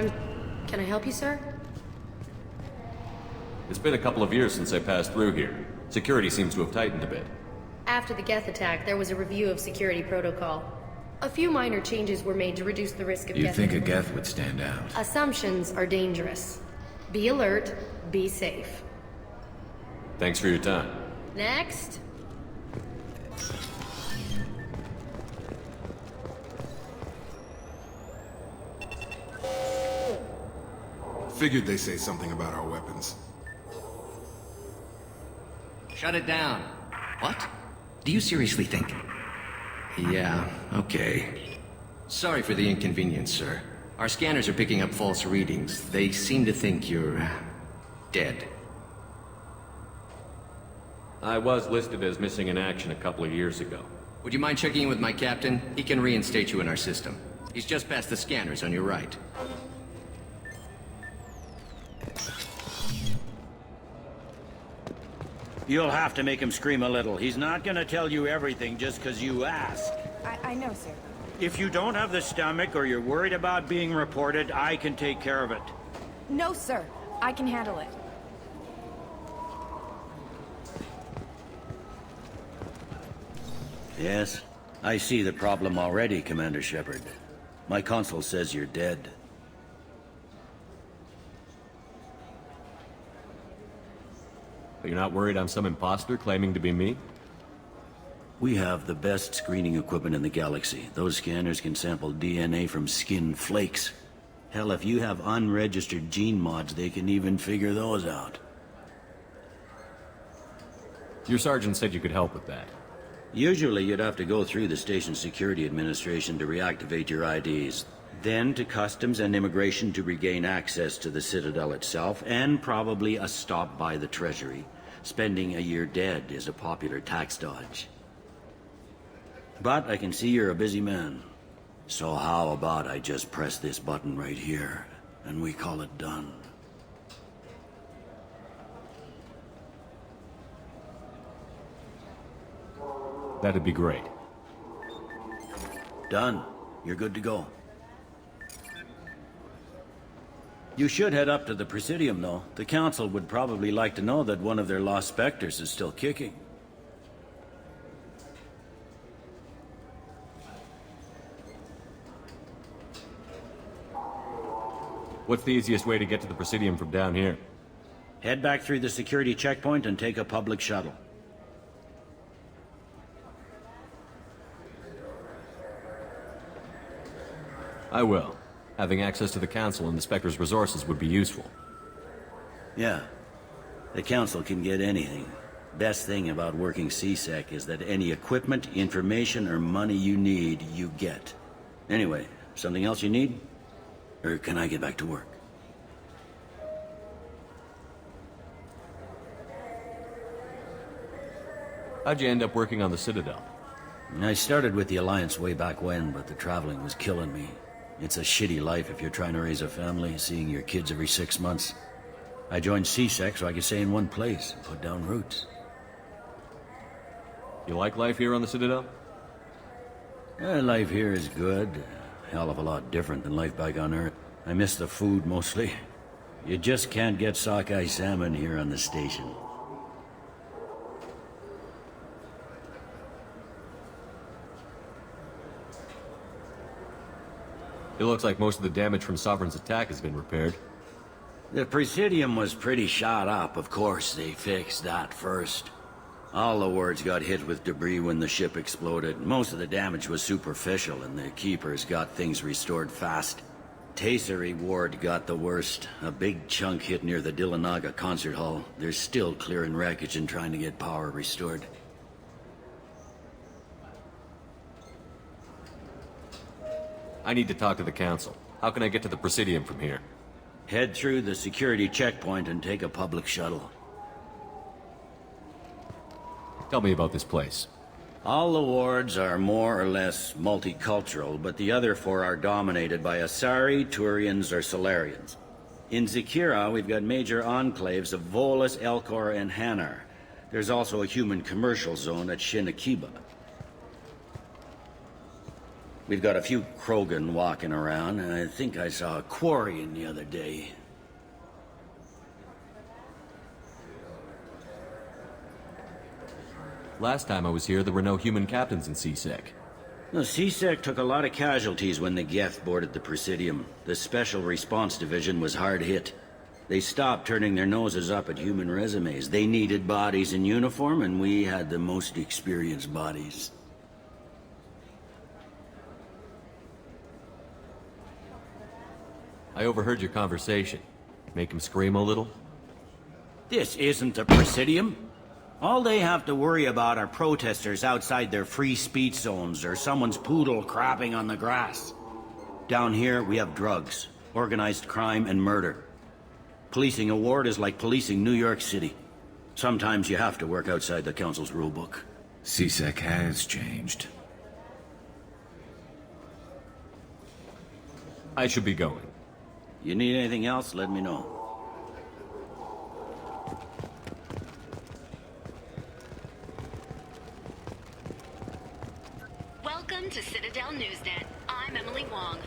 Can I help you, sir? It's been a couple of years since I passed through here. Security seems to have tightened a bit. After the Geth attack, there was a review of security protocol. A few minor changes were made to reduce the risk of You Geth. think a Geth would stand out? Assumptions are dangerous. Be alert, be safe. Thanks for your time. Next. Figured they say something about our weapons. Shut it down. What? Do you seriously think? Yeah, okay. Sorry for the inconvenience, sir. Our scanners are picking up false readings. They seem to think you're... dead. I was listed as missing in action a couple of years ago. Would you mind checking in with my captain? He can reinstate you in our system. He's just past the scanners on your right. You'll have to make him scream a little. He's not gonna tell you everything just because you ask. I know, sir. If you don't have the stomach or you're worried about being reported, I can take care of it. No, sir. I can handle it. Yes? I see the problem already, Commander Shepard. My console says you're dead. But you're not worried I'm some imposter claiming to be me? We have the best screening equipment in the galaxy. Those scanners can sample DNA from skin flakes. Hell, if you have unregistered gene mods, they can even figure those out. Your sergeant said you could help with that. Usually you'd have to go through the station security administration to reactivate your IDs. Then to customs and immigration to regain access to the Citadel itself, and probably a stop by the Treasury. Spending a year dead is a popular tax dodge. But I can see you're a busy man. So how about I just press this button right here, and we call it done? That'd be great. Done. You're good to go. You should head up to the Presidium, though. The Council would probably like to know that one of their lost specters is still kicking. What's the easiest way to get to the Presidium from down here? Head back through the security checkpoint and take a public shuttle. I will. Having access to the Council and the Spectre's resources would be useful. Yeah. The Council can get anything. Best thing about working CSEC is that any equipment, information, or money you need, you get. Anyway, something else you need? Or can I get back to work? How'd you end up working on the Citadel? I started with the Alliance way back when, but the traveling was killing me. It's a shitty life if you're trying to raise a family, seeing your kids every 6 months. I joined CSEC so I could stay in one place and put down roots. You like life here on the Citadel? Life here is good. A hell of a lot different than life back on Earth. I miss the food mostly. You just can't get sockeye salmon here on the station. It looks like most of the damage from Sovereign's attack has been repaired. The Presidium was pretty shot up, of course. They fixed that first. All the wards got hit with debris when the ship exploded. Most of the damage was superficial, and the Keepers got things restored fast. Tasery Ward got the worst. A big chunk hit near the Dillanaga concert hall. They're still clearing wreckage and trying to get power restored. I need to talk to the Council. How can I get to the Presidium from here? Head through the security checkpoint and take a public shuttle. Tell me about this place. All the wards are more or less multicultural, but the other 4 are dominated by Asari, Turians, or Solarians. In Zakira, we've got major enclaves of Volus, Elcor, and Hanar. There's also a human commercial zone at Shinakiba. We've got a few Krogan walking around, and I think I saw a Quarian the other day. Last time I was here, there were no human captains in CSEC. The CSEC took a lot of casualties when the Geth boarded the Presidium. The Special Response Division was hard hit. They stopped turning their noses up at human resumes. They needed bodies in uniform, and we had the most experienced bodies. I overheard your conversation. Make him scream a little? This isn't the Presidium. All they have to worry about are protesters outside their free speech zones or someone's poodle crapping on the grass. Down here, we have drugs, organized crime, and murder. Policing a ward is like policing New York City. Sometimes you have to work outside the Council's rulebook. CSEC has changed. I should be going. You need anything else, let me know. Welcome to Citadel Newsnet. I'm Emily Wong.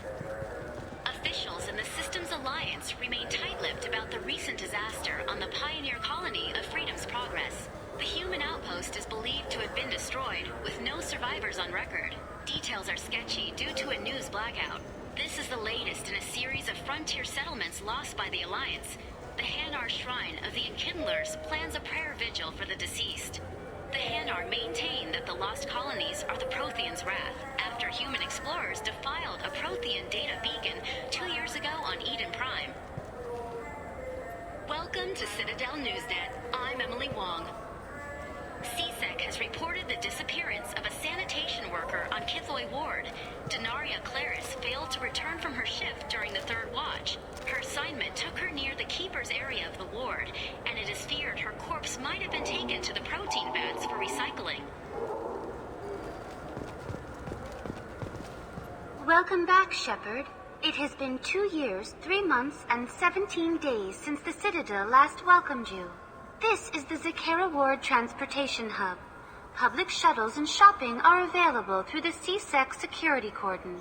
Officials in the Systems Alliance remain tight-lipped about the recent disaster on the pioneer colony of Freedom's Progress. The human outpost is believed to have been destroyed, with no survivors on record. Details are sketchy due to a news blackout. This is the latest in a series of frontier settlements lost by the Alliance. The Hanar Shrine of the Enkindlers plans a prayer vigil for the deceased. The Hanar maintain that the lost colonies are the Protheans' wrath, after human explorers defiled a Prothean data beacon 2 years ago on Eden Prime. Welcome to Citadel Newsnet. I'm Emily Wong. CSEC has reported the disappearance of a sanitation worker on Kithoy Ward. Denaria Claris failed to return from her shift during the third watch. Her assignment took her near the Keeper's area of the ward, and it is feared her corpse might have been taken to the protein vats for recycling. Welcome back, Shepard. It has been 2 years, 3 months, and 17 days since the Citadel last welcomed you. This is the Zakera Ward Transportation Hub. Public shuttles and shopping are available through the CSEC security cordon.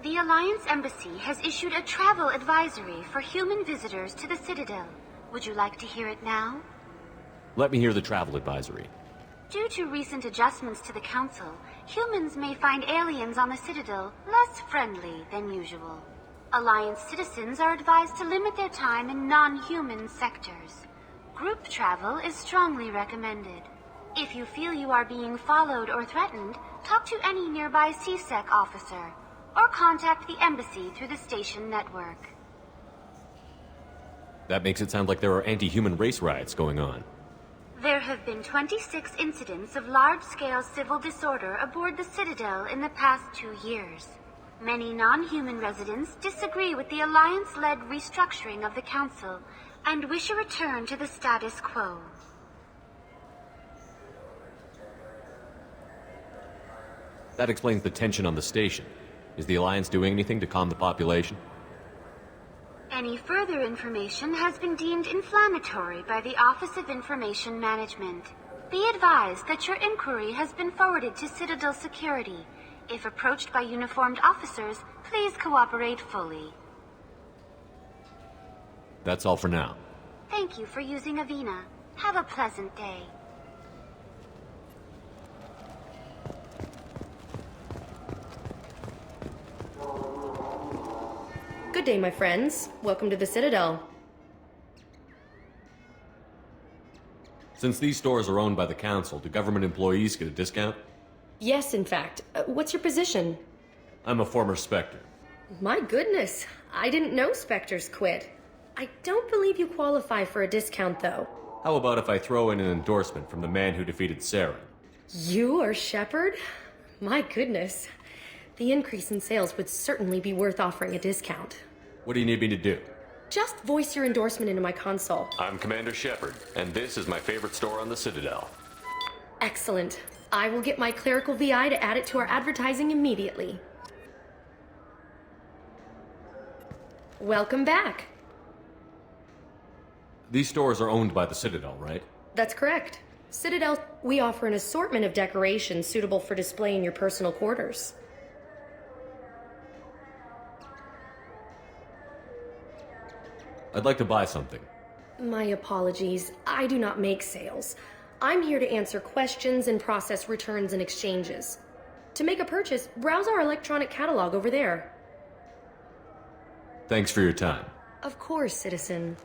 The Alliance Embassy has issued a travel advisory for human visitors to the Citadel. Would you like to hear it now? Let me hear the travel advisory. Due to recent adjustments to the Council, humans may find aliens on the Citadel less friendly than usual. Alliance citizens are advised to limit their time in non-human sectors. Group travel is strongly recommended. If you feel you are being followed or threatened, talk to any nearby CSEC officer, or contact the embassy through the station network. That makes it sound like there are anti-human race riots going on. There have been 26 incidents of large-scale civil disorder aboard the Citadel in the past 2 years. Many non-human residents disagree with the Alliance-led restructuring of the Council and wish a return to the status quo. That explains the tension on the station. Is the Alliance doing anything to calm the population? Any further information has been deemed inflammatory by the Office of Information Management. Be advised that your inquiry has been forwarded to Citadel Security. If approached by uniformed officers, please cooperate fully. That's all for now. Thank you for using Avina. Have a pleasant day. Good day, my friends. Welcome to the Citadel. Since these stores are owned by the Council, do government employees get a discount? Yes, in fact. What's your position? I'm a former Spectre. My goodness, I didn't know Spectres quit. I don't believe you qualify for a discount, though. How about if I throw in an endorsement from the man who defeated Saren? You are Shepard? My goodness. The increase in sales would certainly be worth offering a discount. What do you need me to do? Just voice your endorsement into my console. I'm Commander Shepard, and this is my favorite store on the Citadel. Excellent. I will get my clerical VI to add it to our advertising immediately. Welcome back. These stores are owned by the Citadel, right? That's correct. Citadel, we offer an assortment of decorations suitable for display in your personal quarters. I'd like to buy something. My apologies. I do not make sales. I'm here to answer questions and process returns and exchanges. To make a purchase, browse our electronic catalog over there. Thanks for your time. Of course, citizen.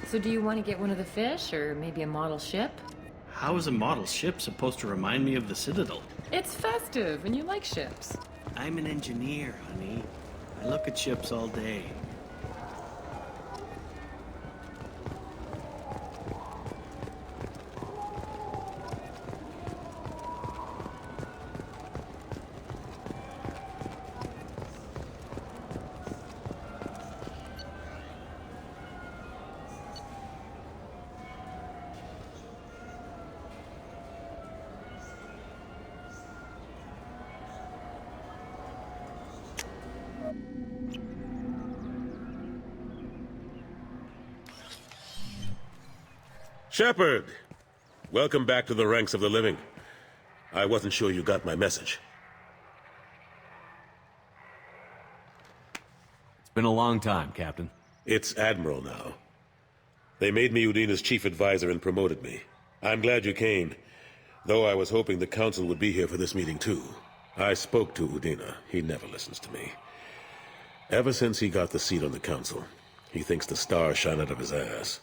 So do you want to get one of the fish, or maybe a model ship? How is a model ship supposed to remind me of the Citadel? It's festive, and you like ships. I'm an engineer, honey. I look at ships all day. Shepard! Welcome back to the ranks of the living. I wasn't sure you got my message. It's been a long time, Captain. It's Admiral now. They made me Udina's chief advisor and promoted me. I'm glad you came, though I was hoping the Council would be here for this meeting too. I spoke to Udina. He never listens to me. Ever since he got the seat on the Council, he thinks the stars shine out of his ass.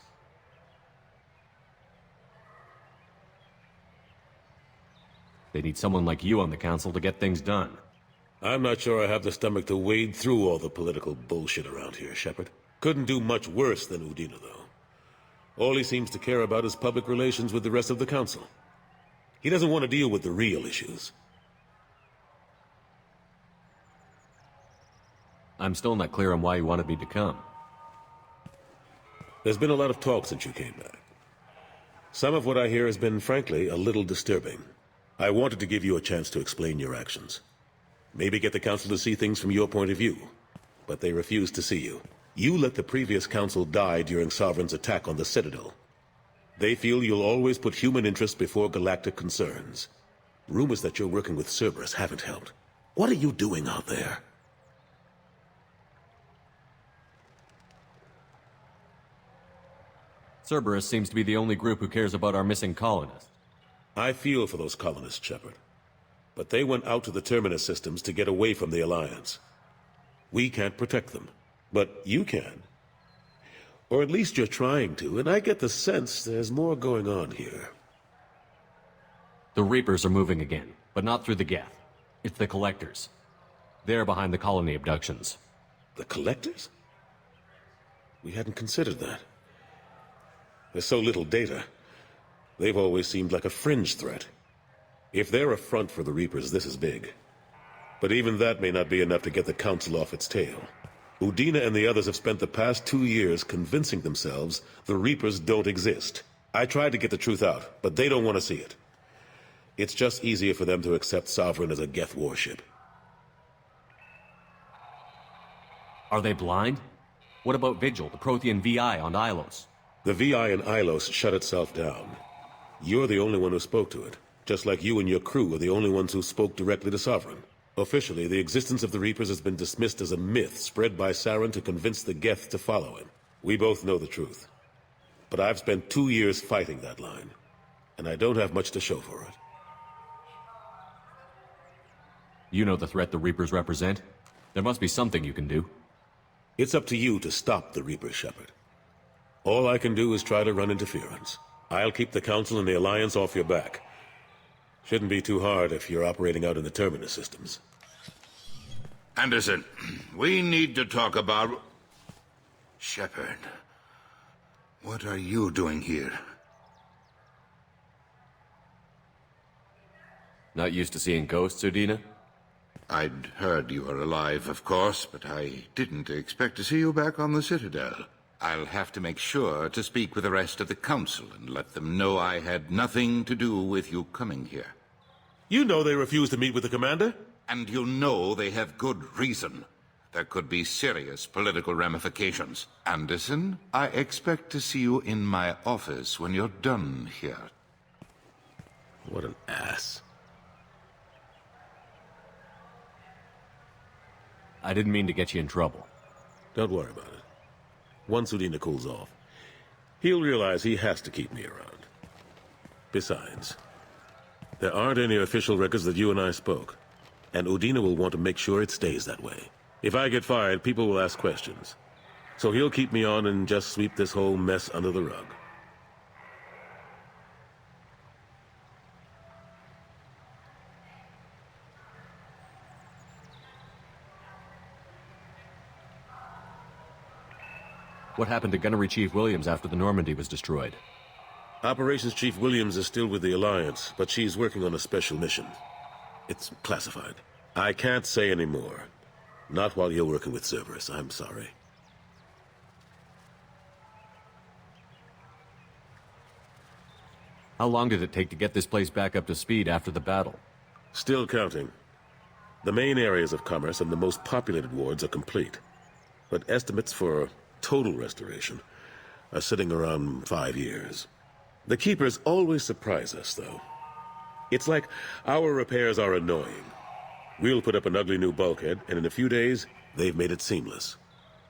They need someone like you on the Council to get things done. I'm not sure I have the stomach to wade through all the political bullshit around here, Shepard. Couldn't do much worse than Udina, though. All he seems to care about is public relations with the rest of the Council. He doesn't want to deal with the real issues. I'm still not clear on why you wanted me to come. There's been a lot of talk since you came back. Some of what I hear has been, frankly, a little disturbing. I wanted to give you a chance to explain your actions. Maybe get the Council to see things from your point of view. But they refuse to see you. You let the previous Council die during Sovereign's attack on the Citadel. They feel you'll always put human interests before galactic concerns. Rumors that you're working with Cerberus haven't helped. What are you doing out there? Cerberus seems to be the only group who cares about our missing colonists. I feel for those colonists, Shepard. But they went out to the Terminus systems to get away from the Alliance. We can't protect them, but you can. Or at least you're trying to, and I get the sense there's more going on here. The Reapers are moving again, but not through the Geth. It's the Collectors. They're behind the colony abductions. The Collectors? We hadn't considered that. There's so little data. They've always seemed like a fringe threat. If they're a front for the Reapers, this is big. But even that may not be enough to get the Council off its tail. Udina and the others have spent the past 2 years convincing themselves the Reapers don't exist. I tried to get the truth out, but they don't want to see it. It's just easier for them to accept Sovereign as a Geth warship. Are they blind? What about Vigil, the Prothean VI on Ilos? The VI in Ilos shut itself down. You're the only one who spoke to it, just like you and your crew are the only ones who spoke directly to Sovereign. Officially, the existence of the Reapers has been dismissed as a myth spread by Saren to convince the Geth to follow him. We both know the truth. But I've spent 2 years fighting that line, and I don't have much to show for it. You know the threat the Reapers represent. There must be something you can do. It's up to you to stop the Reapers, Shepard. All I can do is try to run interference. I'll keep the Council and the Alliance off your back. Shouldn't be too hard if you're operating out in the Terminus systems. Anderson, we need to talk about... Shepard, what are you doing here? Not used to seeing ghosts, Udina? I'd heard you were alive, of course, but I didn't expect to see you back on the Citadel. I'll have to make sure to speak with the rest of the Council and let them know I had nothing to do with you coming here. You know they refused to meet with the commander? And you know they have good reason. There could be serious political ramifications. Anderson, I expect to see you in my office when you're done here. What an ass. I didn't mean to get you in trouble. Don't worry about it. Once Udina cools off, he'll realize he has to keep me around. Besides, there aren't any official records that you and I spoke, and Udina will want to make sure it stays that way. If I get fired, people will ask questions. So he'll keep me on and just sweep this whole mess under the rug. What happened to Gunnery Chief Williams after the Normandy was destroyed? Operations Chief Williams is still with the Alliance, but she's working on a special mission. It's classified. I can't say any more. Not while you're working with Cerberus, I'm sorry. How long did it take to get this place back up to speed after the battle? Still counting. The main areas of commerce and the most populated wards are complete. But estimates for total restoration are sitting around 5 years. The Keepers always surprise us, though. It's like our repairs are annoying. We'll put up an ugly new bulkhead, and in a few days, they've made it seamless.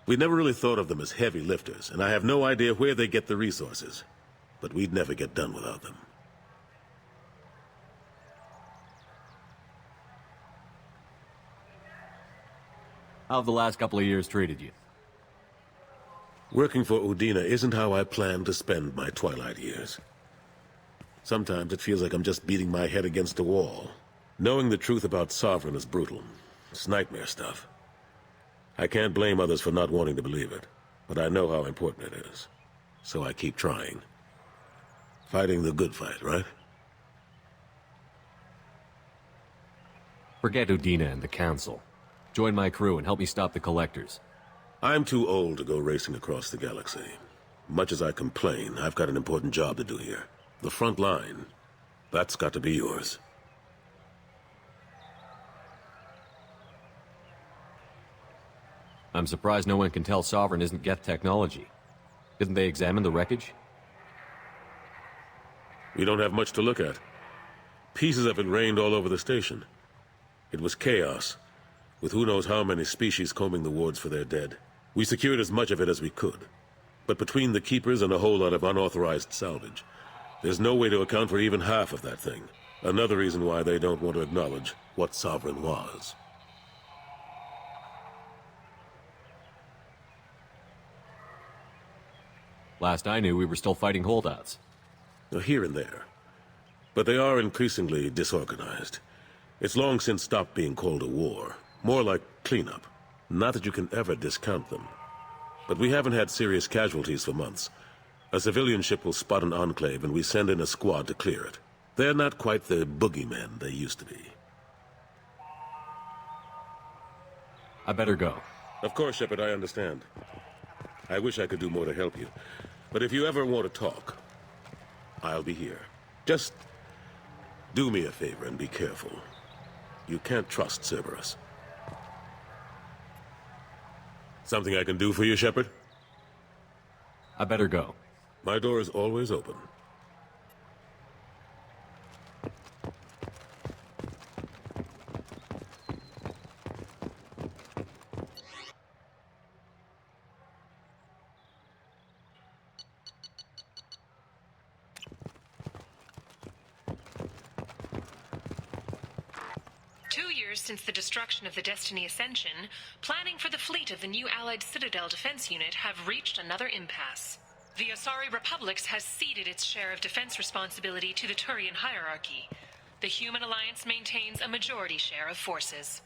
We never really thought of them as heavy lifters, and I have no idea where they get the resources. But we'd never get done without them. How have the last couple of years treated you? Working for Udina isn't how I planned to spend my twilight years. Sometimes it feels like I'm just beating my head against a wall. Knowing the truth about Sovereign is brutal. It's nightmare stuff. I can't blame others for not wanting to believe it, but I know how important it is. So I keep trying. Fighting the good fight, right? Forget Udina and the Council. Join my crew and help me stop the Collectors. I'm too old to go racing across the galaxy. Much as I complain, I've got an important job to do here. The front line. That's got to be yours. I'm surprised no one can tell Sovereign isn't Geth technology. Didn't they examine the wreckage? We don't have much to look at. Pieces of it rained all over the station. It was chaos, with who knows how many species combing the wards for their dead. We secured as much of it as we could. But between the Keepers and a whole lot of unauthorized salvage, there's no way to account for even half of that thing. Another reason why they don't want to acknowledge what Sovereign was. Last I knew, we were still fighting holdouts. Here and there. But they are increasingly disorganized. It's long since stopped being called a war. More like cleanup. Not that you can ever discount them. But we haven't had serious casualties for months. A civilian ship will spot an enclave and we send in a squad to clear it. They're not quite the boogeymen they used to be. I better go. Of course, Shepard, I understand. I wish I could do more to help you. But if you ever want to talk, I'll be here. Just do me a favor and be careful. You can't trust Cerberus. Something I can do for you, Shepard? I better go. My door is always open. Since the destruction of the Destiny Ascension, planning for the fleet of the new Allied Citadel Defense Unit have reached another impasse. The Asari Republics has ceded its share of defense responsibility to the Turian hierarchy. The Human Alliance maintains a majority share of forces.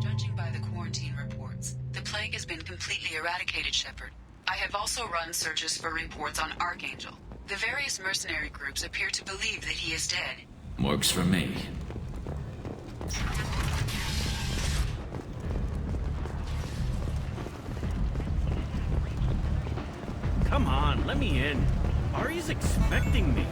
Judging by the quarantine reports, the plague has been completely eradicated, Shepard. I have also run searches for reports on Archangel. The various mercenary groups appear to believe that he is dead. Works for me. Come on, let me in. Ari's expecting me.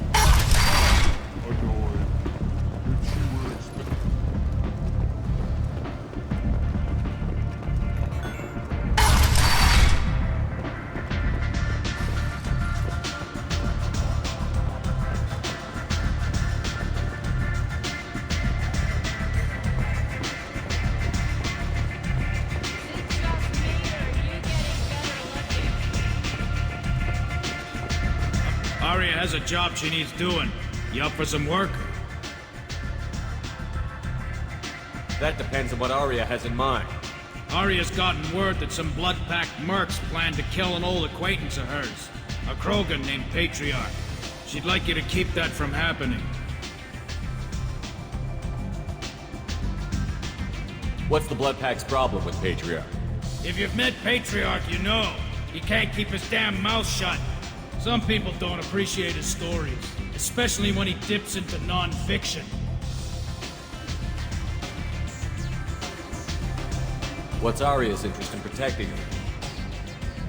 Aria has a job she needs doing. You up for some work? That depends on what Aria has in mind. Aria's gotten word that some blood-packed mercs plan to kill an old acquaintance of hers, a Krogan named Patriarch. She'd like you to keep that from happening. What's the Bloodpack's problem with Patriarch? If you've met Patriarch, you know. He can't keep his damn mouth shut. Some people don't appreciate his stories, especially when he dips into non-fiction. What's Aria's interest in protecting him?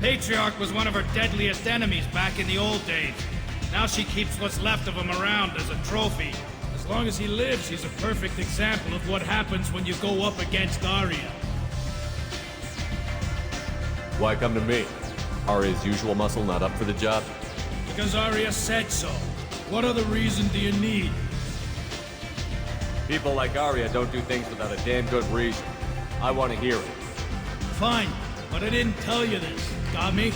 Patriarch was one of her deadliest enemies back in the old days. Now she keeps what's left of him around as a trophy. As long as he lives, he's a perfect example of what happens when you go up against Aria. Why come to me? Aria's usual muscle not up for the job? Because Aria said so. What other reason do you need? People like Aria don't do things without a damn good reason. I want to hear it. Fine, but I didn't tell you this. Got me?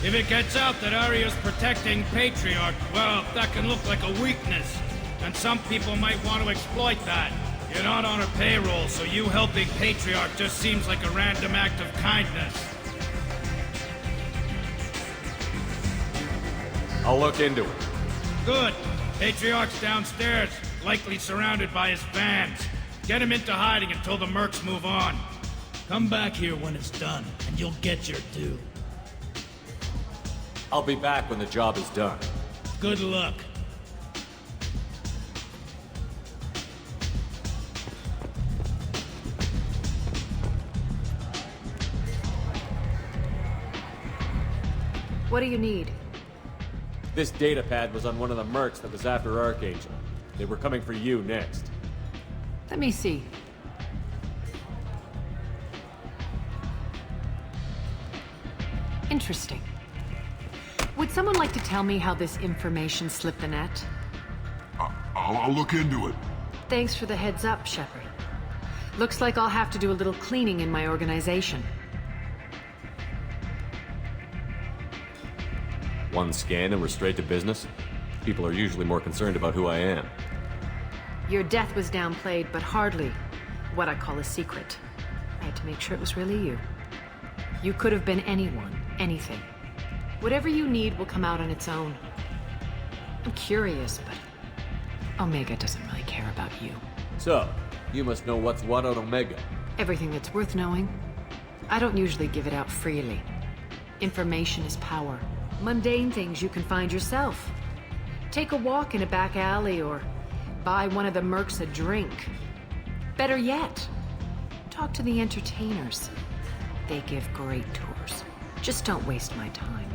If it gets out that Aria's protecting Patriarch, well, that can look like a weakness. And some people might want to exploit that. You're not on her payroll, so you helping Patriarch just seems like a random act of kindness. I'll look into it. Good. Patriarch's downstairs, likely surrounded by his fans. Get him into hiding until the mercs move on. Come back here when it's done, and you'll get your due. I'll be back when the job is done. Good luck. What do you need? This data pad was on one of the mercs that was after Archangel. They were coming for you next. Let me see. Interesting. Would someone like to tell me how this information slipped the net? I'll look into it. Thanks for the heads up, Shepard. Looks like I'll have to do a little cleaning in my organization. One scan and we're straight to business? People are usually more concerned about who I am. Your death was downplayed, but hardly what I call a secret. I had to make sure it was really you. You could have been anyone, anything. Whatever you need will come out on its own. I'm curious, but Omega doesn't really care about you. So, you must know what's what on Omega. Everything that's worth knowing. I don't usually give it out freely. Information is power. Mundane things you can find yourself. Take a walk in a back alley or buy one of the mercs a drink. Better yet, talk to the entertainers. They give great tours. Just don't waste my time.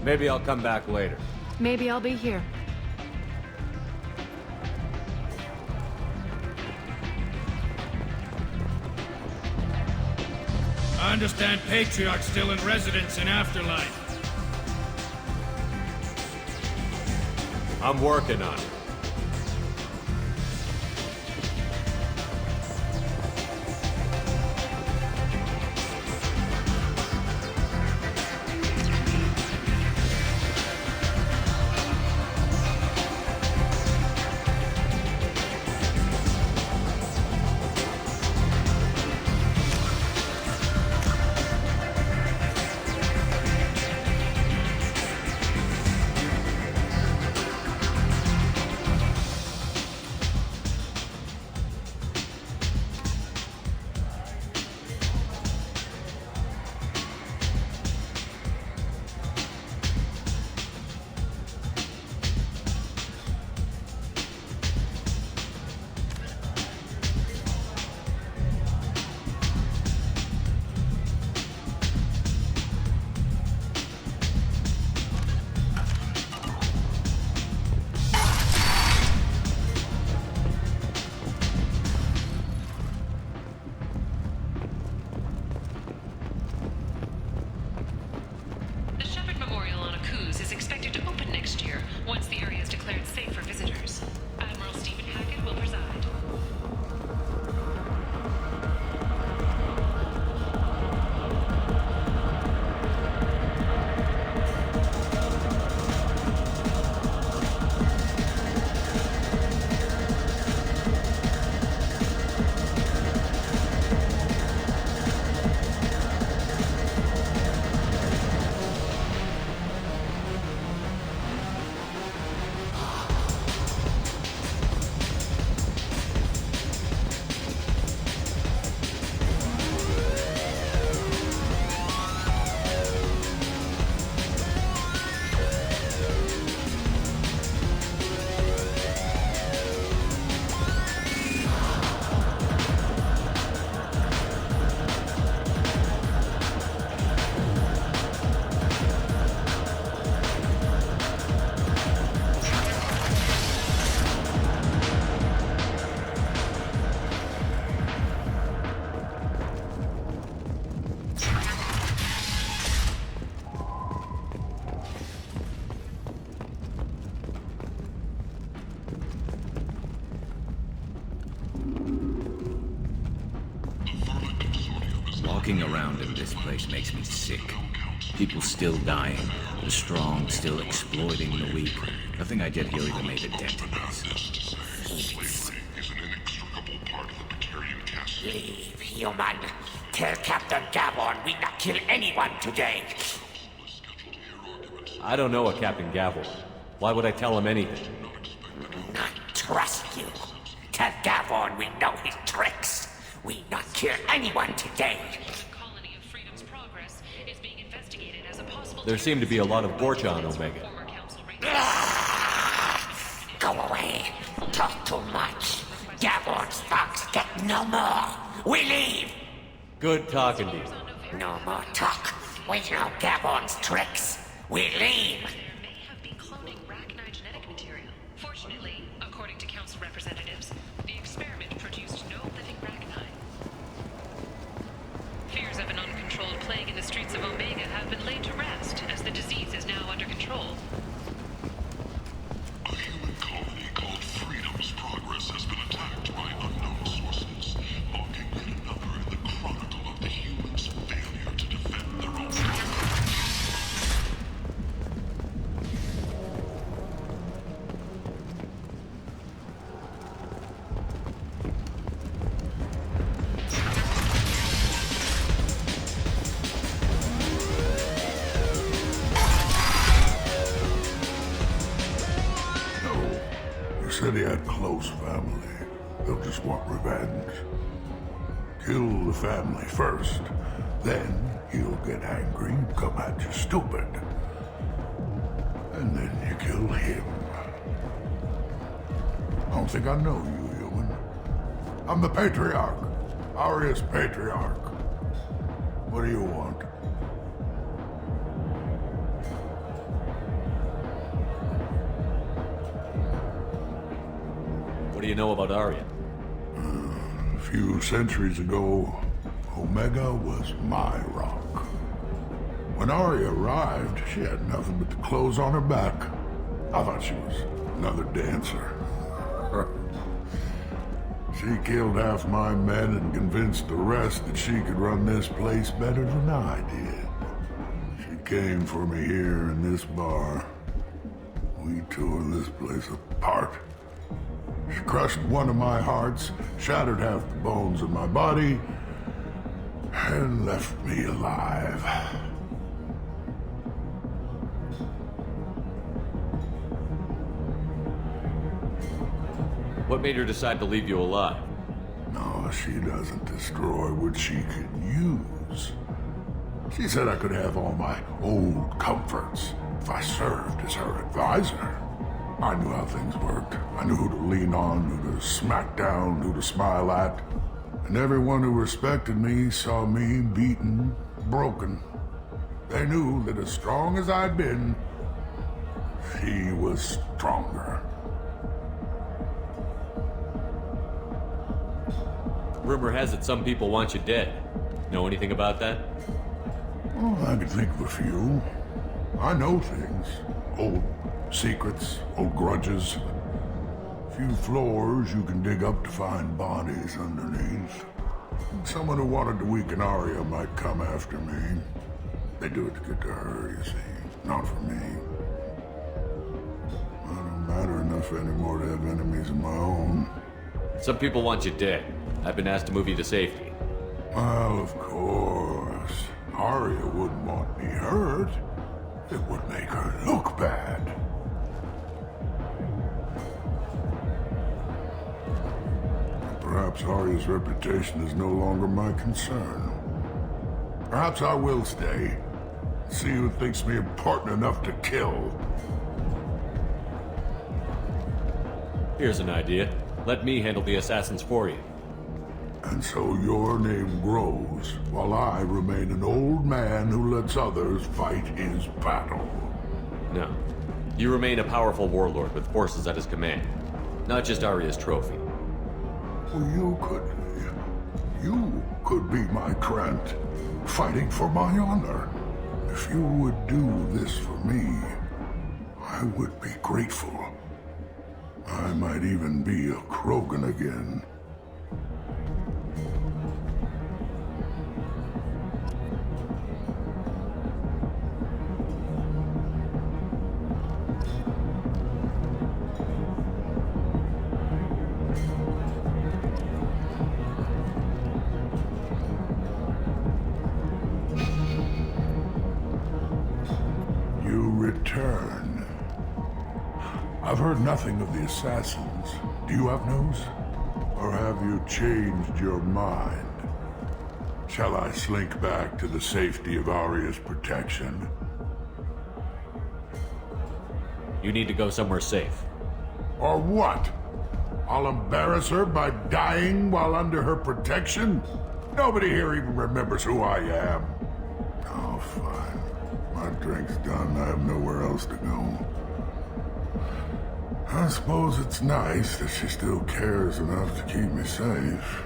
Maybe I'll come back later. Maybe I'll be here. I understand Patriarch's still in residence in Afterlife. I'm working on it. around in this place makes me sick. People still dying, the strong still exploiting the weak. Nothing I did here even made a dent in this. Leave, human. Tell Captain Gavon we not kill anyone today. I don't know a Captain Gavon. Why would I tell him anything? Not trust you. Tell Gavon we know his tricks. We not kill anyone today. There seem to be a lot of Gorcha on Omega. Go away. Talk too much. Gavon's thugs get no more. We leave. Good talking to you. No more talk. We know Gavon's tricks. We leave. Fortunately, according to Council representatives, the experiment produced no living rachni. Fears of an uncontrolled plague in the streets of Omega have been laid to rest, as the disease is now under control. A human colony called Freedom's Progress has been attacked by unknown sources, logging yet another in the chronicle of the humans' failure to defend their own. Said he had close family. They'll just want revenge. Kill the family first. Then he'll get angry and come at you stupid. And then you kill him. I don't think I know you, human. I'm the Patriarch. Arius Patriarch. What do you want? What do you know about Arya? A few centuries ago, Omega was my rock. When Arya arrived, she had nothing but the clothes on her back. I thought she was another dancer. She killed half my men and convinced the rest that she could run this place better than I did. She came for me here in this bar. We tore this place apart. She crushed one of my hearts, shattered half the bones in my body, and left me alive. What made her decide to leave you alive? No, she doesn't destroy what she could use. She said I could have all my old comforts if I served as her advisor. I knew how things worked. I knew who to lean on, who to smack down, who to smile at. And everyone who respected me saw me beaten, broken. They knew that as strong as I'd been, she was stronger. Rumor has it some people want you dead. Know anything about that? Oh, I could think of a few. I know things. Old secrets, old grudges. A few floors you can dig up to find bodies underneath. Someone who wanted to weaken Arya might come after me. They do it to get to her, you see. Not for me. I don't matter enough anymore to have enemies of my own. Some people want you dead. I've been asked to move you to safety. Well, of course. Arya wouldn't want me hurt. It would make her look bad. Perhaps Arya's reputation is no longer my concern. Perhaps I will stay. See who thinks me important enough to kill. Here's an idea. Let me handle the assassins for you. And so your name grows, while I remain an old man who lets others fight his battle. No. You remain a powerful warlord with forces at his command. Not just Arya's trophy. Well, you could be my Trent, fighting for my honor. If you would do this for me, I would be grateful. I might even be a Krogan again. return. I've heard nothing of the assassins. Do you have news? Or have you changed your mind? Shall I slink back to the safety of Aria's protection? You need to go somewhere safe. Or what? I'll embarrass her by dying while under her protection? Nobody here even remembers who I am. Oh, fine. My drink's done. I have nowhere else to go. I suppose it's nice that she still cares enough to keep me safe.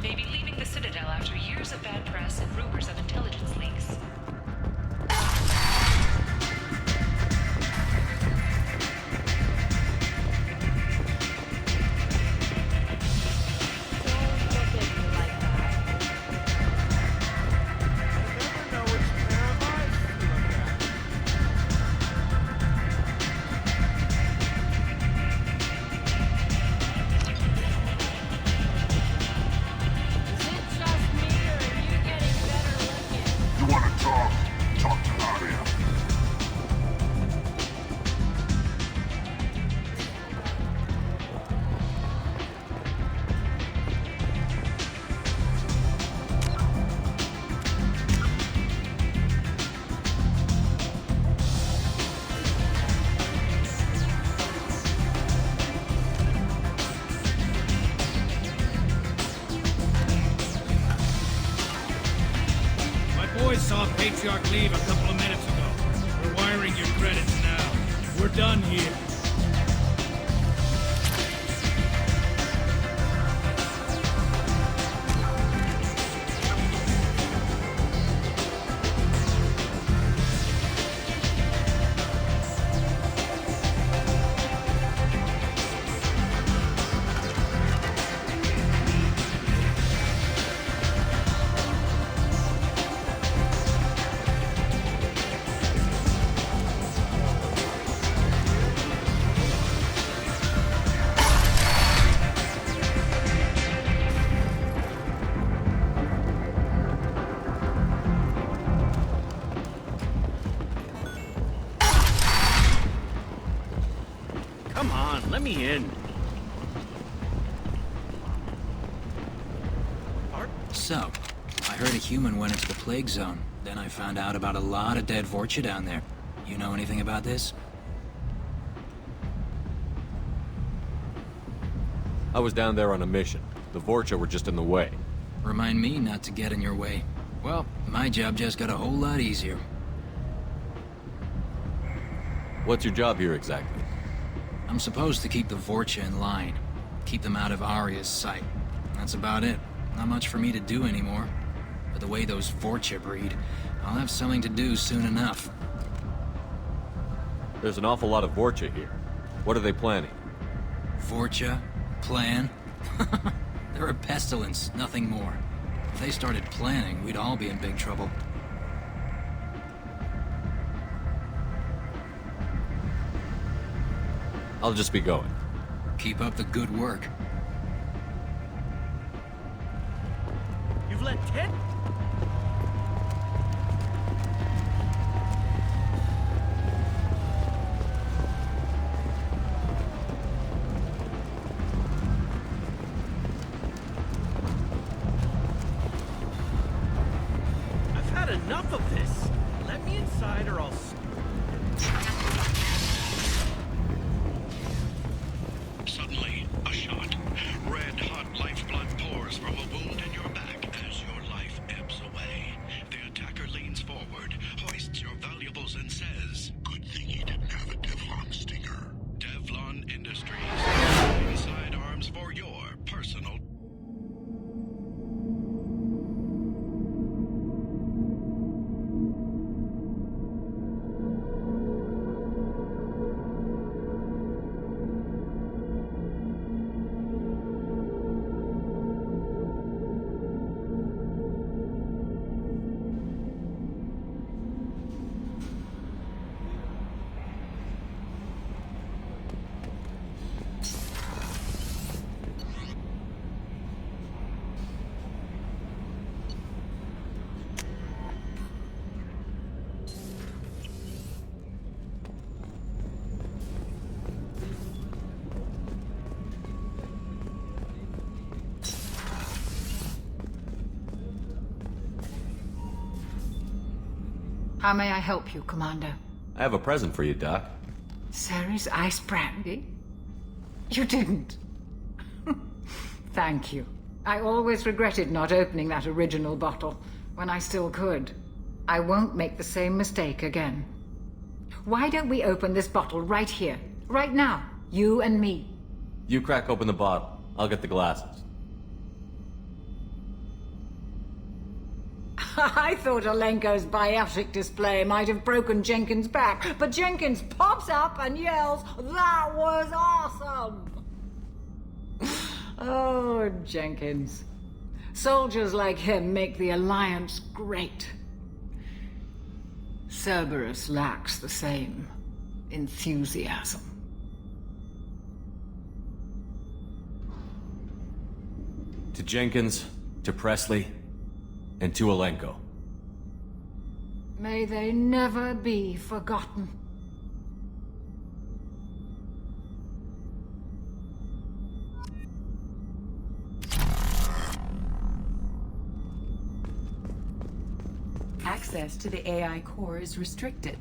may be leaving the Citadel after years of bad press and rumors of intelligence leaks. Saw Patriarch leave a couple of minutes ago. We're wiring your credits now. We're done here. Come on, let me in. So, I heard a human went into the plague zone. Then I found out about a lot of dead Vorcha down there. You know anything about this? I was down there on a mission. The Vorcha were just in the way. Remind me not to get in your way. Well, my job just got a whole lot easier. What's your job here exactly? I'm supposed to keep the Vorcha in line. Keep them out of Aria's sight. That's about it. Not much for me to do anymore. But the way those Vorcha breed, I'll have something to do soon enough. There's an awful lot of Vorcha here. What are they planning? Vorcha? Plan? They're a pestilence, nothing more. If they started planning, we'd all be in big trouble. I'll just be going. Keep up the good work. You've let Ted? of this. Let me inside or I'll... Suddenly, a shot. Red-hot lifeblood pours from a wound in your back as your life ebbs away. The attacker leans forward, hoists your valuables and says, "Good thing he didn't have a Teflon stinger." Teflon Industries. Sidearms for your personal... How may I help you, Commander? I have a present for you, Doc. Ceres ice brandy? You didn't. Thank you. I always regretted not opening that original bottle when I still could. I won't make the same mistake again. Why don't we open this bottle right here, right now, you and me? You crack open the bottle. I'll get the glasses. I thought Alenko's biotic display might have broken Jenkins' back, but Jenkins pops up and yells, "That was awesome!" Oh, Jenkins. Soldiers like him make the Alliance great. Cerberus lacks the same enthusiasm. To Jenkins, to Presley, and to Alenko. May they never be forgotten. Access to the AI core is restricted.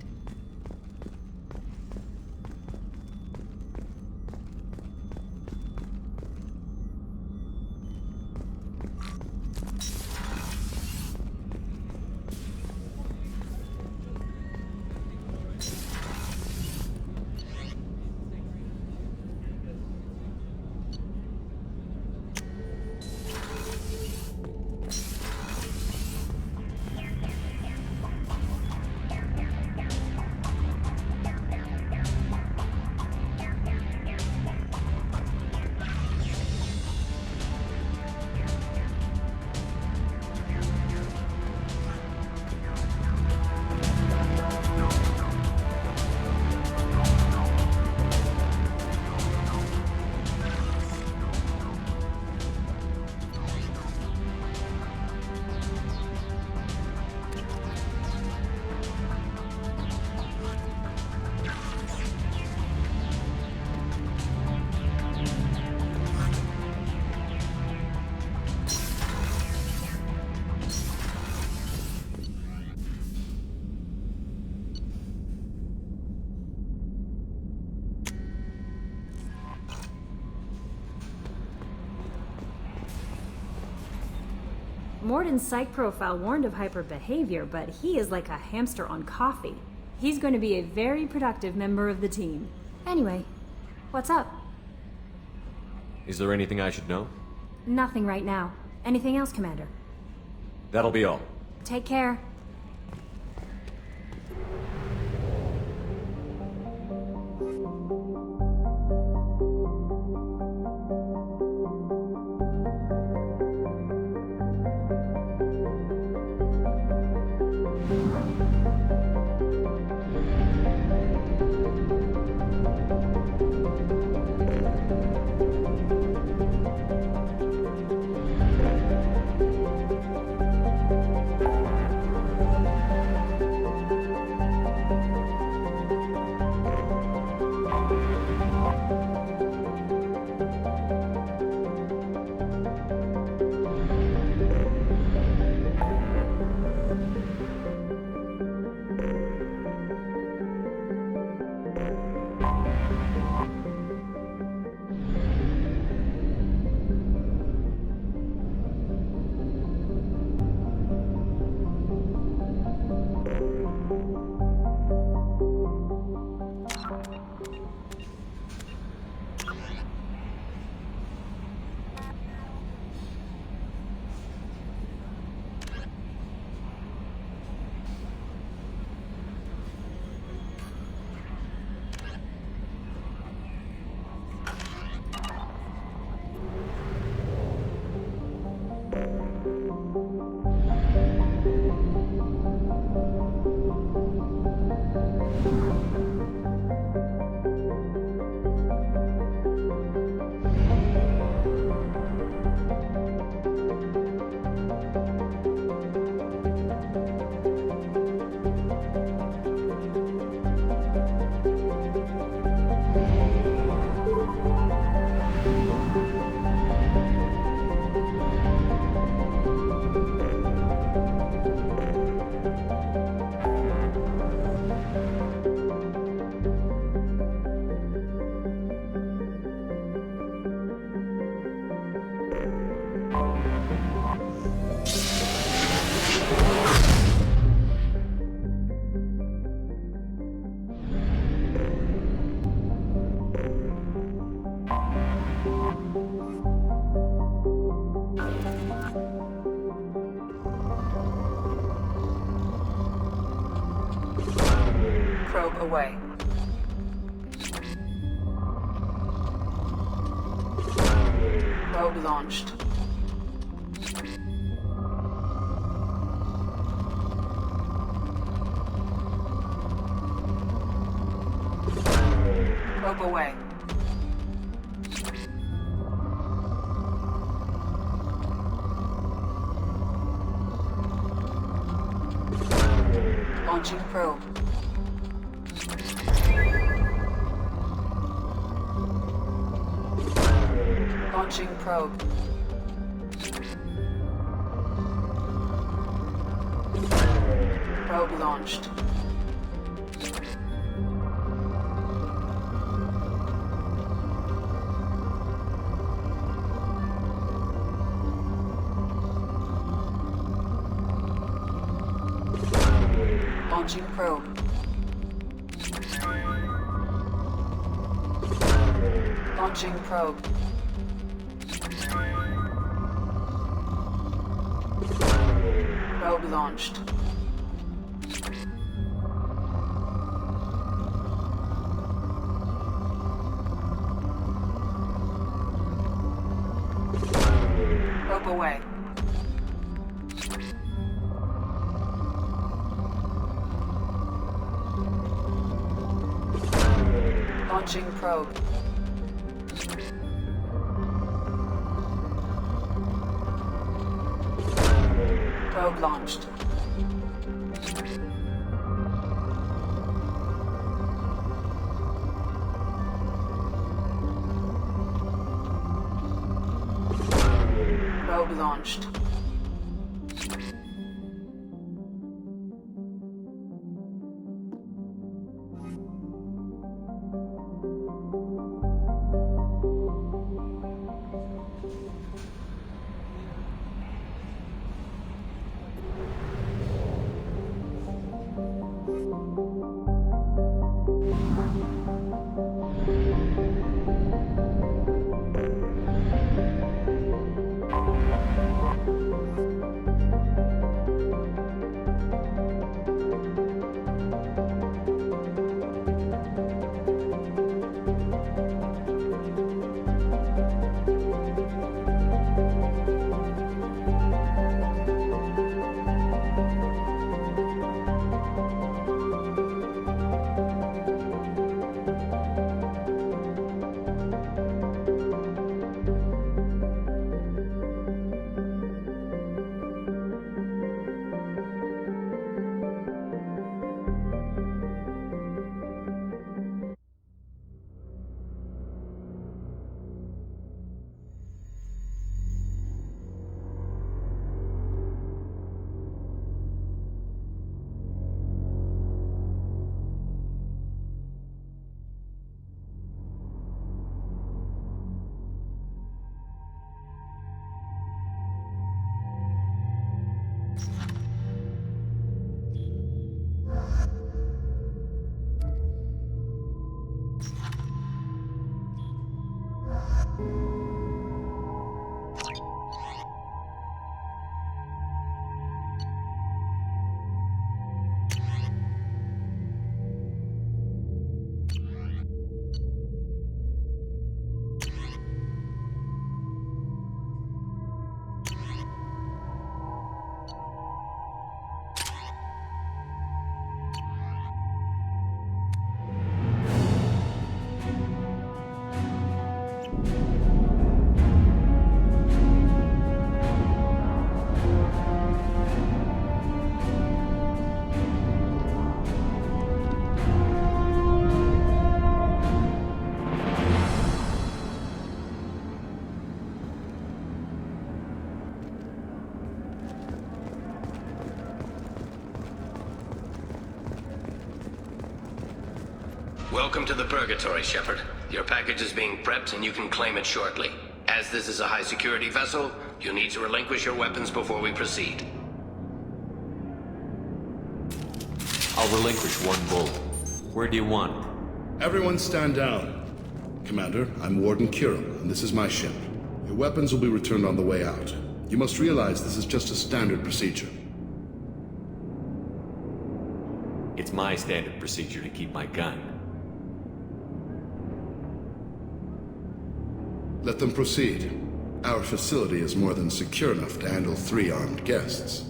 Morden's psych profile warned of hyper behavior, but he is like a hamster on coffee. He's going to be a very productive member of the team. Anyway, what's up? Is there anything I should know? Nothing right now. Anything else, Commander? That'll be all. Take care. probe away. Probe launched. Probe away. Launching probe. Launching probe. Probe launched. Launching probe. Launching probe. Probe launched. Probe away. Launching probe. Probe launched. Probe launched. Welcome to the Purgatory, Shepard. Your package is being prepped and you can claim it shortly. As this is a high-security vessel, you'll need to relinquish your weapons before we proceed. I'll relinquish one bullet. Where do you want? Everyone stand down. Commander, I'm Warden Kiram, and this is my ship. Your weapons will be returned on the way out. You must realize this is just a standard procedure. It's my standard procedure to keep my gun. Let them proceed. Our facility is more than secure enough to handle 3 armed guests.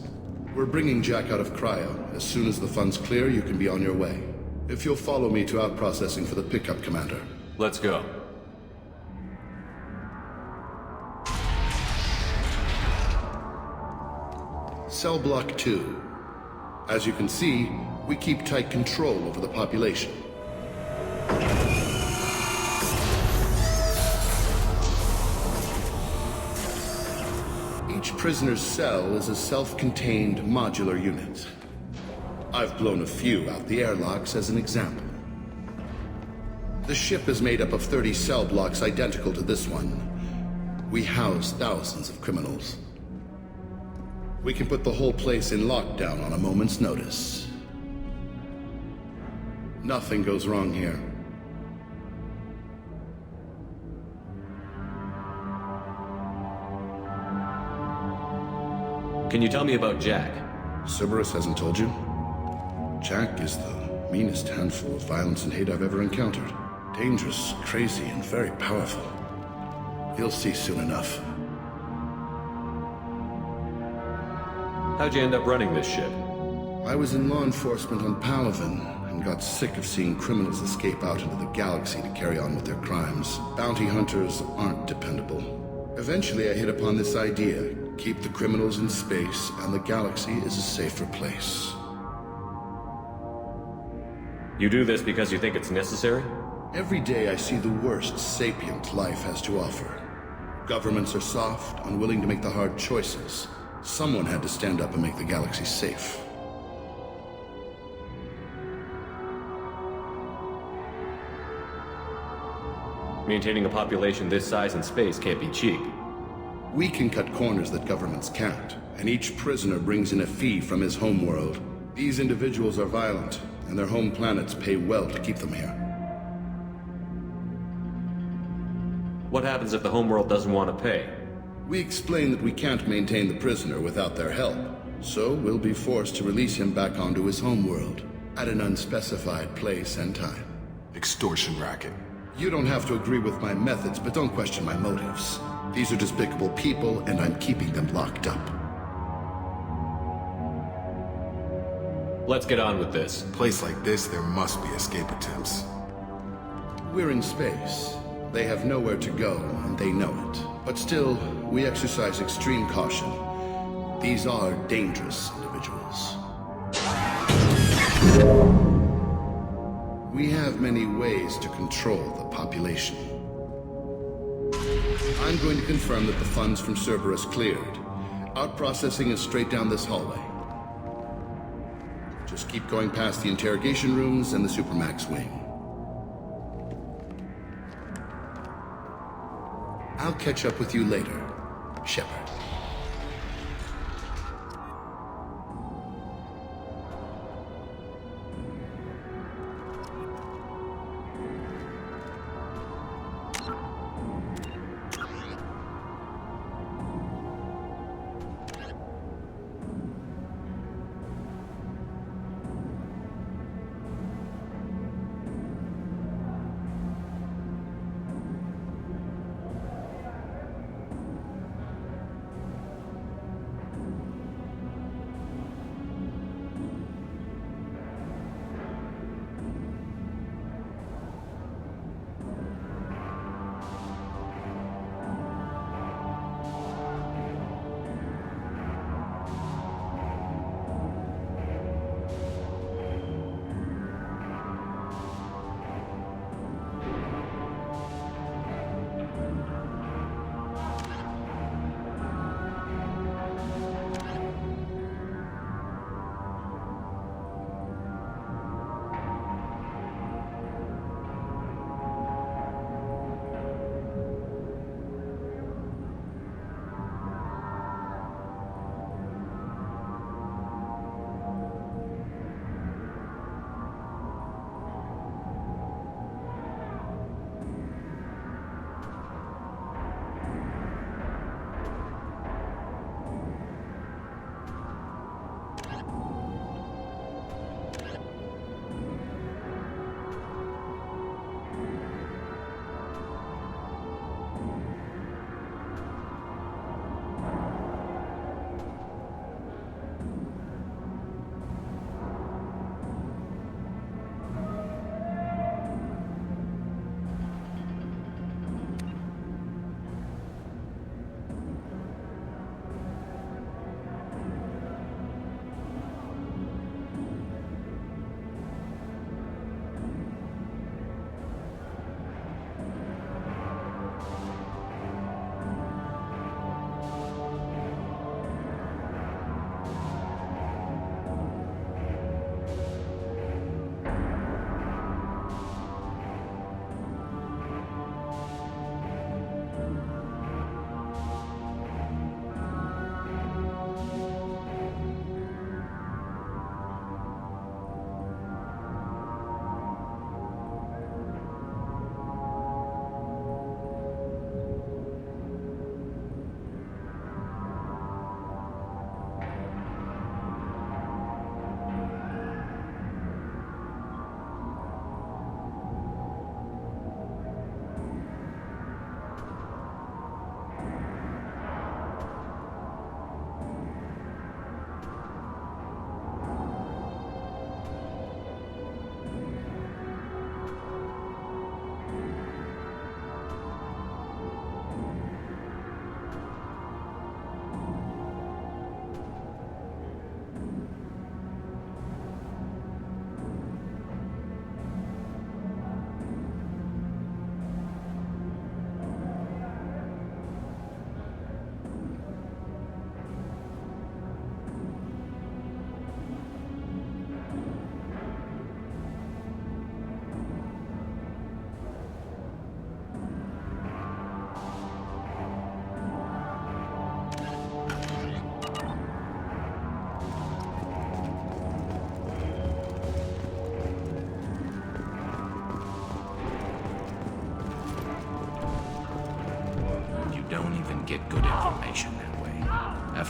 We're bringing Jack out of cryo. As soon as the funds clear, you can be on your way. If you'll follow me to out processing for the pickup, Commander. Let's go. Cell Block 2. As you can see, we keep tight control over the population. Each prisoner's cell is a self-contained modular unit. I've blown a few out the airlocks as an example. The ship is made up of 30 cell blocks identical to this one. We house thousands of criminals. We can put the whole place in lockdown on a moment's notice. Nothing goes wrong here. Can you tell me about Jack? Cerberus hasn't told you? Jack is the meanest handful of violence and hate I've ever encountered. Dangerous, crazy, and very powerful. You'll see soon enough. How'd you end up running this ship? I was in law enforcement on Palaven and got sick of seeing criminals escape out into the galaxy to carry on with their crimes. Bounty hunters aren't dependable. Eventually I hit upon this idea. Keep the criminals in space, and the galaxy is a safer place. You do this because you think it's necessary? Every day I see the worst sapient life has to offer. Governments are soft, unwilling to make the hard choices. Someone had to stand up and make the galaxy safe. Maintaining a population this size in space can't be cheap. We can cut corners that governments can't, and each prisoner brings in a fee from his homeworld. These individuals are violent, and their home planets pay well to keep them here. What happens if the homeworld doesn't want to pay? We explain that we can't maintain the prisoner without their help, so we'll be forced to release him back onto his homeworld, at an unspecified place and time. Extortion racket. You don't have to agree with my methods, but don't question my motives. These are despicable people, and I'm keeping them locked up. Let's get on with this. A place like this, there must be escape attempts. We're in space. They have nowhere to go, and they know it. But still, we exercise extreme caution. These are dangerous individuals. We have many ways to control the population. I'm going to confirm that the funds from Cerberus cleared. Out processing is straight down this hallway. Just keep going past the interrogation rooms and the Supermax wing. I'll catch up with you later, Shepard.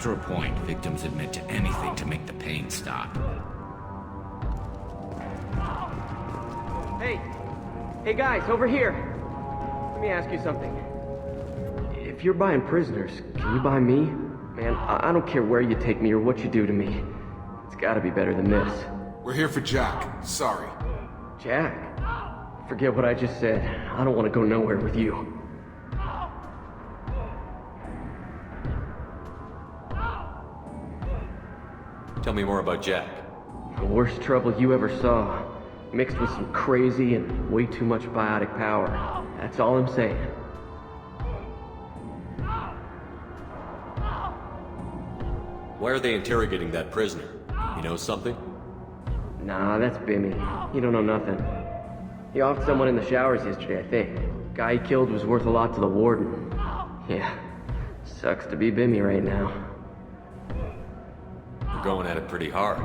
After a point, victims admit to anything to make the pain stop. Hey guys, over here! Let me ask you something. If you're buying prisoners, can you buy me? Man, I don't care where you take me or what you do to me. It's gotta be better than this. We're here for Jack. Sorry. Jack? Forget what I just said. I don't want to go nowhere with you. Tell me more about Jack. The worst trouble you ever saw. Mixed with some crazy and way too much biotic power. That's all I'm saying. Why are they interrogating that prisoner? You know something? Nah, that's Bimmy. He don't know nothing. He offed someone in the showers yesterday, I think. Guy he killed was worth a lot to the warden. Yeah, sucks to be Bimmy right now. You're going at it pretty hard.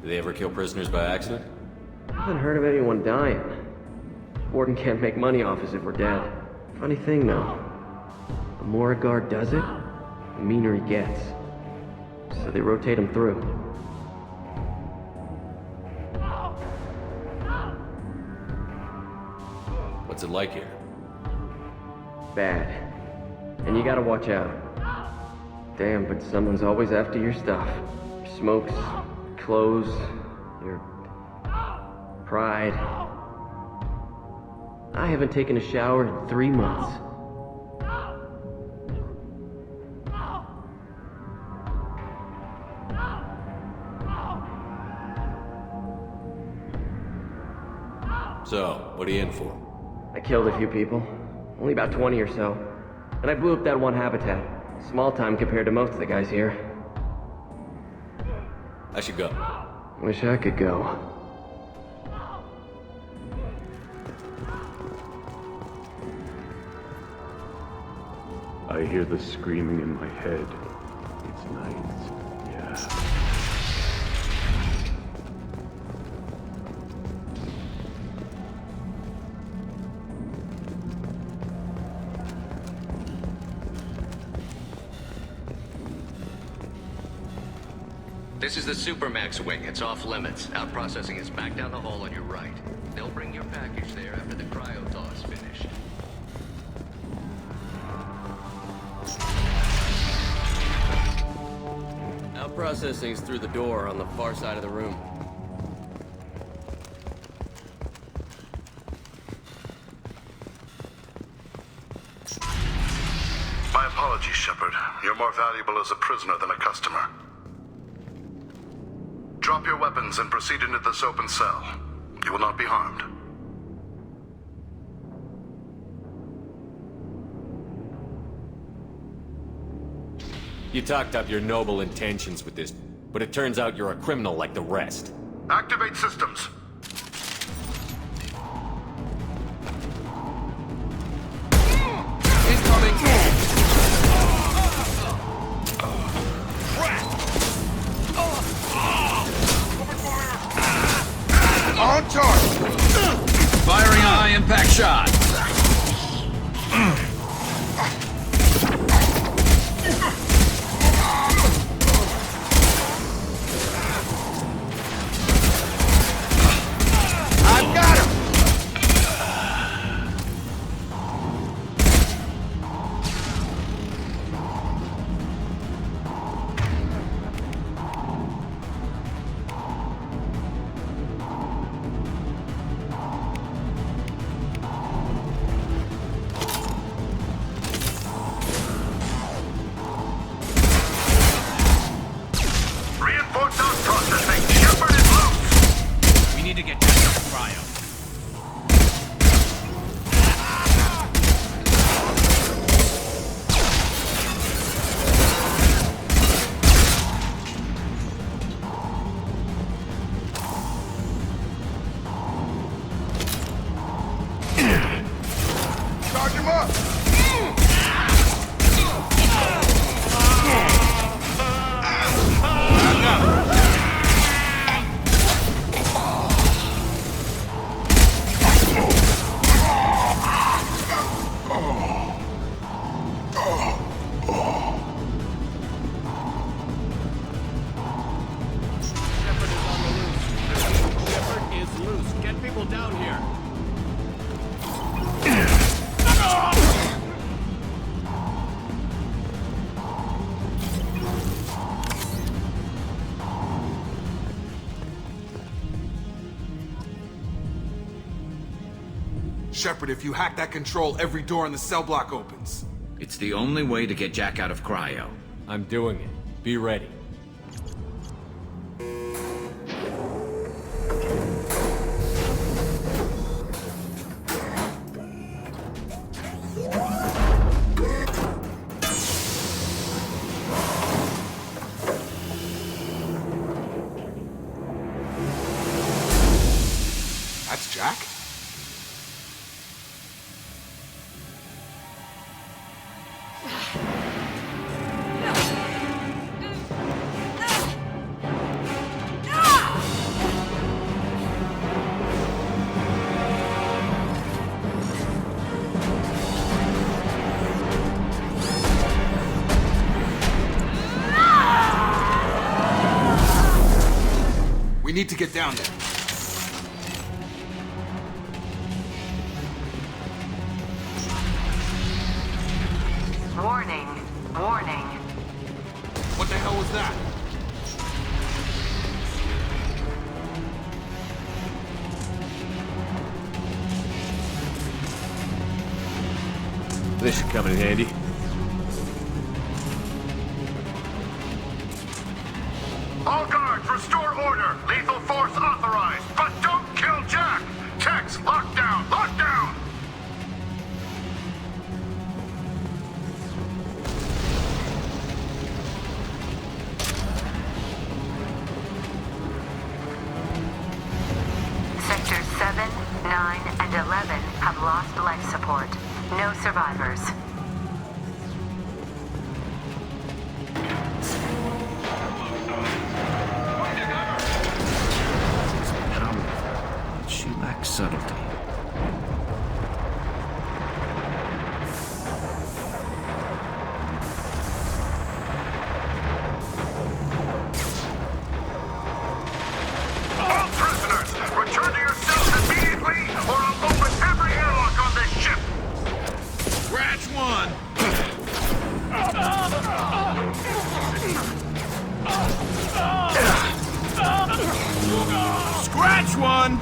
Do they ever kill prisoners by accident? I haven't heard of anyone dying. Warden can't make money off us if we're dead. Funny thing, though. The more a guard does it, the meaner he gets. So they rotate him through. What's it like here? Bad. And you gotta watch out. Damn, but someone's always after your stuff. Your smokes, clothes, your pride. I haven't taken a shower in 3 months. So, what are you in for? I killed a few people. Only about 20 or so. And I blew up that one habitat. Small time compared to most of the guys here. I should go. Wish I could go. I hear the screaming in my head. It's night. Yeah. This is the Supermax wing. It's off limits. Out processing is back down the hall on your right. They'll bring your package there after the cryo thaw is finished. Out processing's through the door on the far side of the room. My apologies, Shepard. You're more valuable as a prisoner than a customer. Drop your weapons and proceed into this open cell. You will not be harmed. You talked up your noble intentions with this, but it turns out you're a criminal like the rest. Activate systems. On target! Firing a high-impact shot! I've got him! Reinforce out processing. Shepard is loose. We need to get down to the cryo. Charge him up. people down here. Shepard, if you hack that control, every door in the cell block opens. It's the only way to get Jack out of cryo. I'm doing it. Be ready. That's Jack? We need to get down there. Warning. Warning. What the hell was that? This should come in handy. All guards, restore order. Lethal force authorized. But don't kill Jack. Tex, lockdown. Lockdown. Sectors 7, 9, and 11 have lost life support. No survivors. She lacks subtlety. All prisoners, return to your cells immediately, or I'll open every airlock on this ship. Scratch one. Scratch one.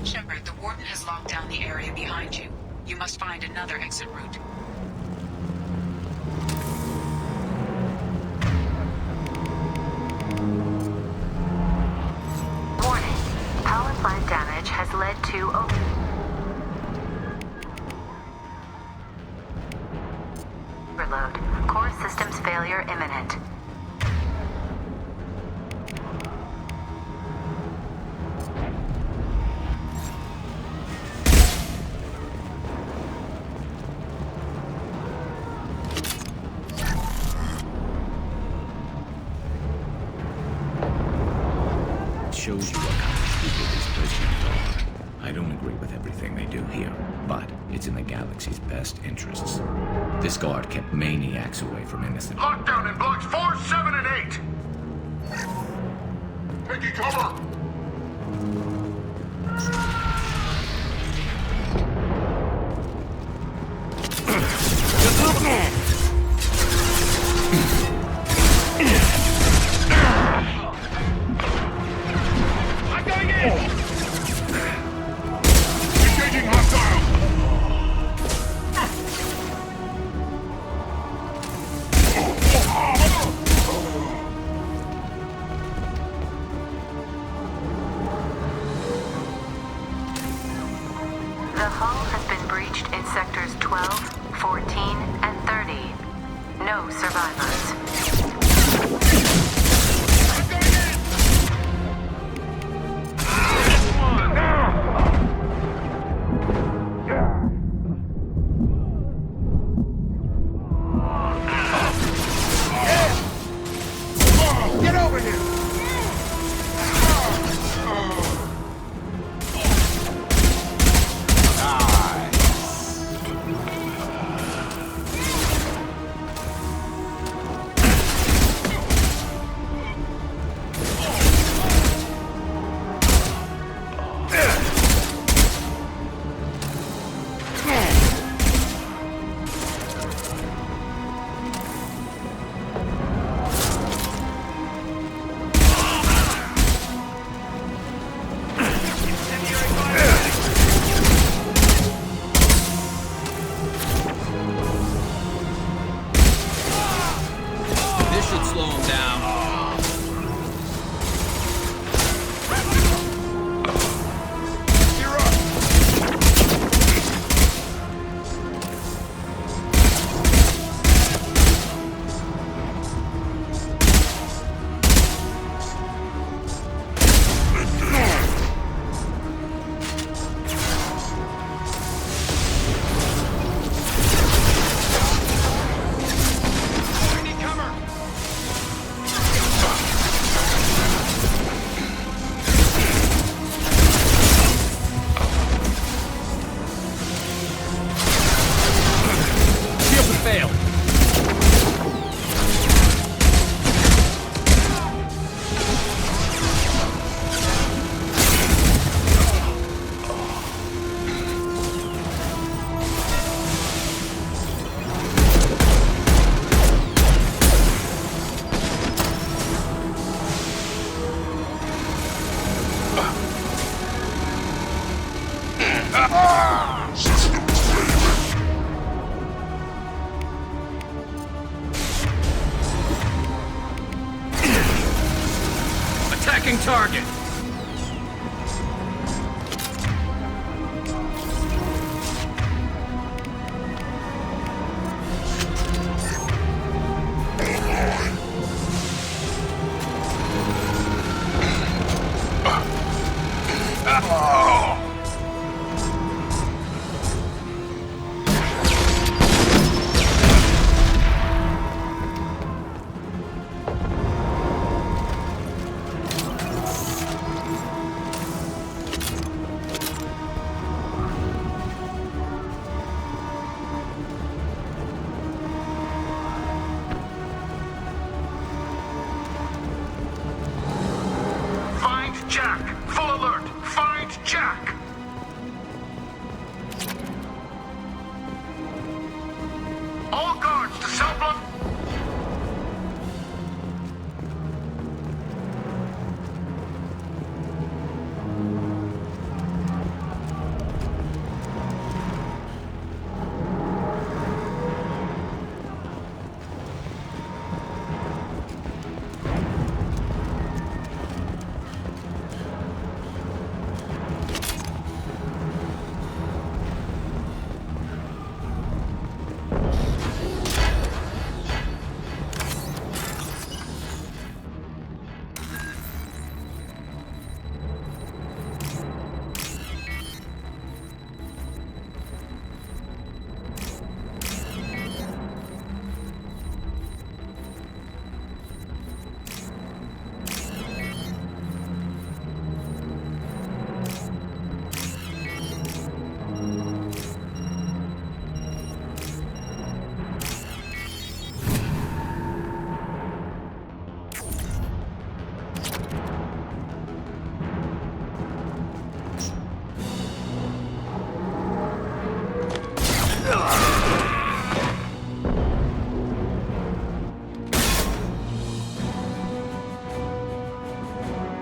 Shepard, the Warden has locked down the area behind you. You must find another exit route. Warning. Power plant damage has led to overload. Core systems failure imminent. It shows you what kind of people these prisoners are. I don't agree with everything they do here, but it's in the galaxy's best interests. This guard kept maniacs away from innocent. Lockdown in blocks 4, 7, and 8. Taking cover. I'm going in. Engaging hostile. Get over here! Attacking target!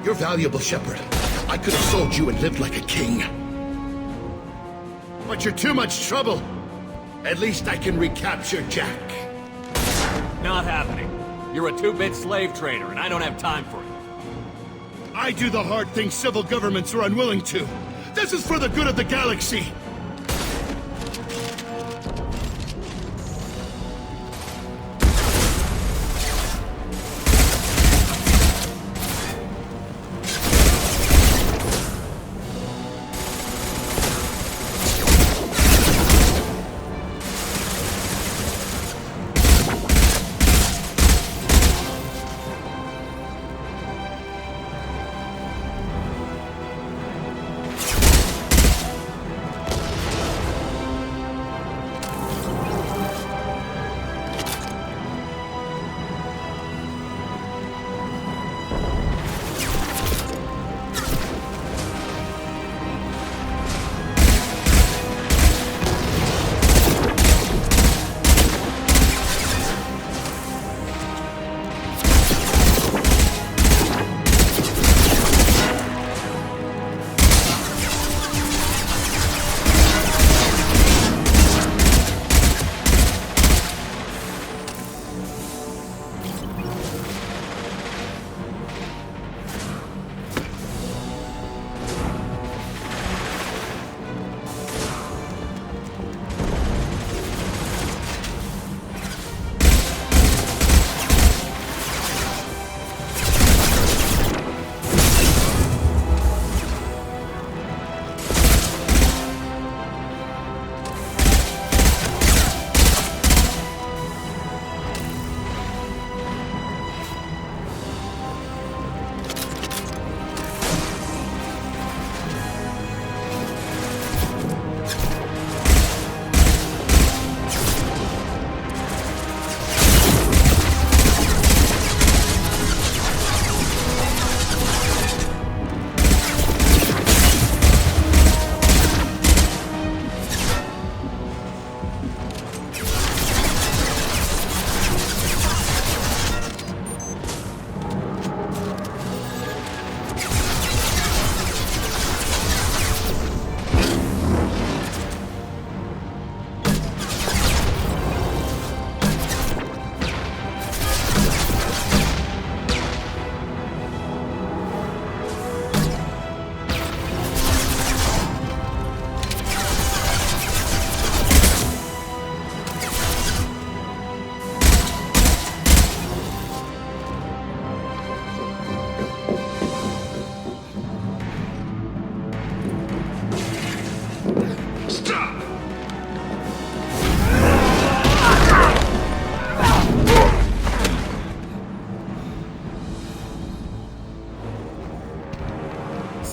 You're valuable, Shepard. I could have sold you and lived like a king. But you're too much trouble. At least I can recapture Jack. Not happening. You're a two-bit slave trader, and I don't have time for it. I do the hard things civil governments are unwilling to. This is for the good of the galaxy.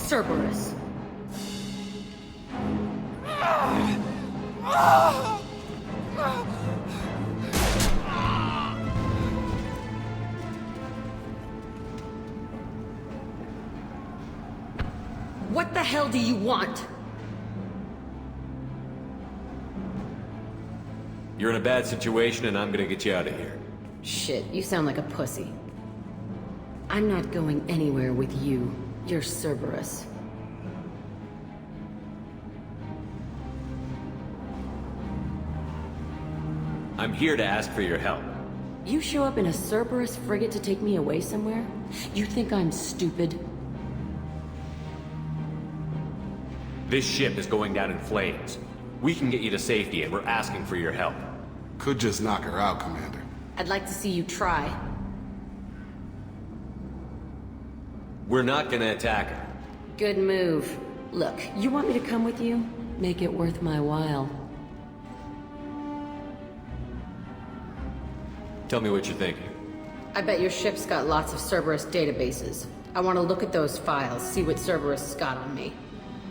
Cerberus. What the hell do you want? You're in a bad situation and I'm gonna get you out of here. Shit, you sound like a pussy. I'm not going anywhere with you. You're Cerberus. I'm here to ask for your help. You show up in a Cerberus frigate to take me away somewhere? You think I'm stupid? This ship is going down in flames. We can get you to safety and we're asking for your help. Could just knock her out, Commander. I'd like to see you try. We're not gonna attack her. Good move. Look, you want me to come with you? Make it worth my while. Tell me what you're thinking. I bet your ship's got lots of Cerberus databases. I want to look at those files, see what Cerberus has got on me.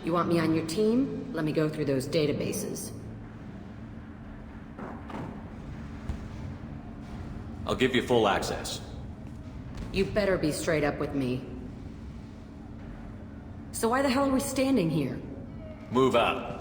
You want me on your team? Let me go through those databases. I'll give you full access. You better be straight up with me. So why the hell are we standing here? Move out.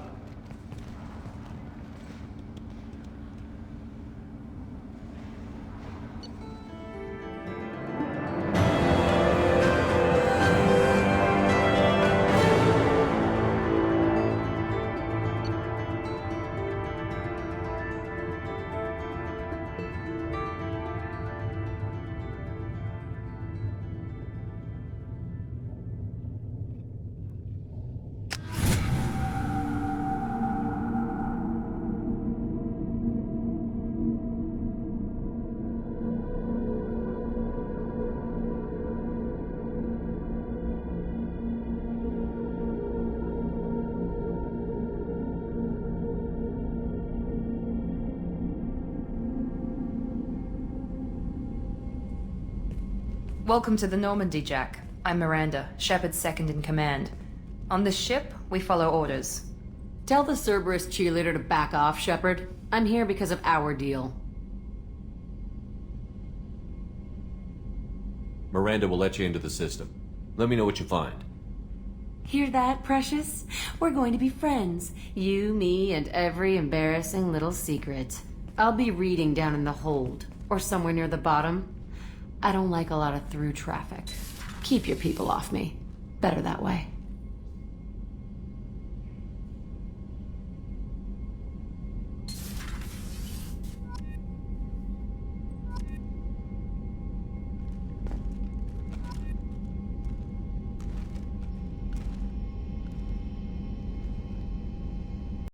Welcome to the Normandy, Jack. I'm Miranda, Shepard's second in command. On this ship, we follow orders. Tell the Cerberus cheerleader to back off, Shepard. I'm here because of our deal. Miranda will let you into the system. Let me know what you find. Hear that, Precious? We're going to be friends. You, me, and every embarrassing little secret. I'll be reading down in the hold, or somewhere near the bottom. I don't like a lot of through traffic. Keep your people off me. Better that way.